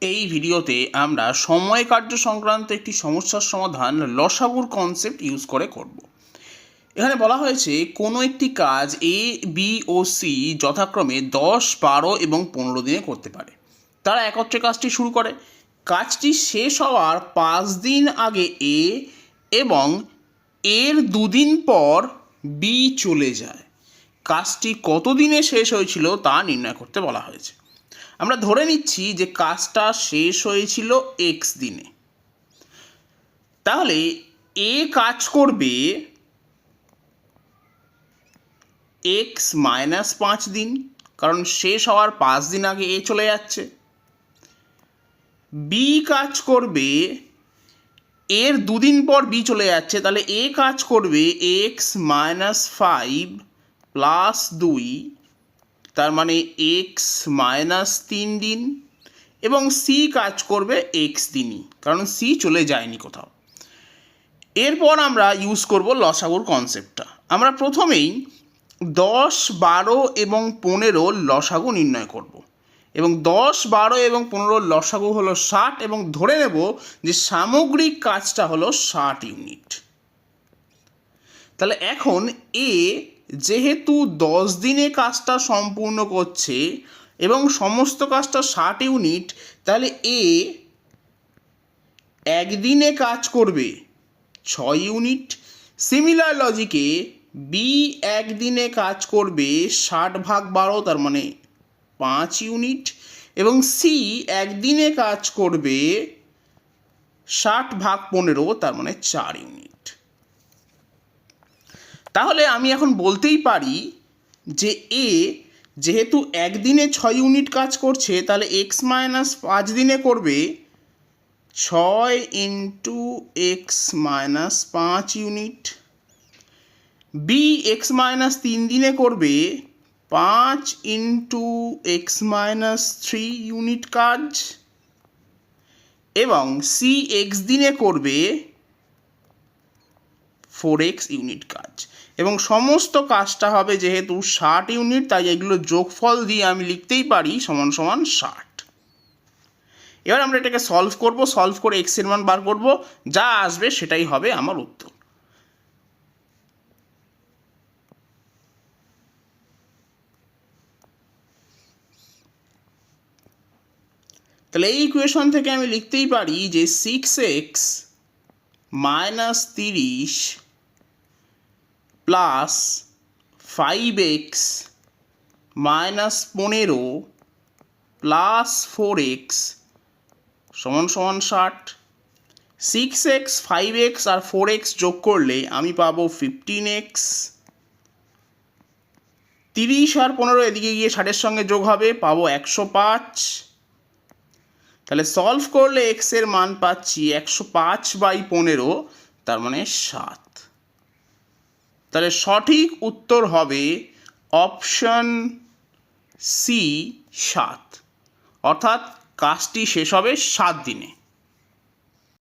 এই ভিডিওতে আমরা সময় কার্য সংক্রান্ত একটি সমস্যার সমাধান লসাগুর কনসেপ্ট ইউজ করে করব। এখানে বলা হয়েছে কোনো একটি কাজ এ, বি ও সি যথাক্রমে 10, 12 এবং 15 দিনে করতে পারে। তারা একত্রে কাজটি শুরু করে। কাজটি শেষ হওয়ার 5 দিন আগে এ এবং এর 2 দিন পর বি চলে যায়। কাজটি কত দিনে শেষ হয়েছিল তা নির্ণয় করতে বলা হয়েছে। আমরা ধরে নিচ্ছি যে কাজটা শেষ হয়েছিল এক্স দিনে। তাহলে এ কাজ করবে এক্স মাইনাস 5 দিন, কারণ শেষ হওয়ার 5 দিন আগে এ চলে যাচ্ছে। বি কাজ করবে এর 2 দিন পর বি চলে যাচ্ছে, তাহলে এ কাজ করবে এক্স মাইনাস 5 প্লাস 2, তার মানে এক্স মাইনাস 3 দিন, এবং সি কাজ করবে এক্স দিনই, কারণ সি চলে যায়নি কোথাও। এরপর আমরা ইউজ করব লসাগুর কনসেপ্টটা। আমরা প্রথমেই 10, 12 এবং 15 লসাগু নির্ণয় করব, এবং 10, 12 এবং 15 লসাগু হলো 60, এবং ধরে নেব যে সামগ্রিক কাজটা হলো 60 ইউনিট। তাহলে এখন এ যেহেতু 10 দিনে কাজটা সম্পূর্ণ করছে এবং সমস্ত কাজটা 60 ইউনিট, তাহলে এ একদিনে কাজ করবে 6 ইউনিট। সিমিলার লজিকে বি একদিনে কাজ করবে 60/12, তার মানে 5 ইউনিট, এবং সি একদিনে কাজ করবে 60/15, তার মানে 4 ইউনিট। তাহলে আমি এখন বলতেই পারি যে এ যেহেতু একদিনে 6 ইউনিট কাজ করছে, তাহলে এক্স মাইনাস 5 দিনে করবে 6 into x minus 5 unit. B x minus 3 দিনে করবে 5 ইন্টু এক্স মাইনাস 3 ইউনিট কাজ, এবং সি এক্স দিনে করবে 4x ইউনিট কাজ। এবং সমস্ত কাজটা হবে যেহেতু 60 ইউনিট, তাই এগুলো যোগফল দিয়ে আমি লিখতেই পারি সমান সমান 60। এবার আমরা এটাকে সলভ করব, সলভ করে এক্স এর মান বার করব, যা আসবে সেটাই হবে আমার উত্তর। তাহলে এই ইকুয়েশন থেকে আমি লিখতেই পারি যে 6x minus 30 plus 5x minus 15 plus 4x সমান সমান 60। 6x, 5x আর 4x যোগ করলে আমি পাবো 15x। 30 আর 15 এদিকে গিয়ে 60-এর সঙ্গে যোগ হবে, পাবো 105। তাহলে সলভ করলে এক্স এর মান পাচ্ছি 105/15, তার মানে 7। তাহলে সঠিক উত্তর হবে অপশন সি 7, অর্থাৎ কাজটি শেষ হবে 7 দিনে।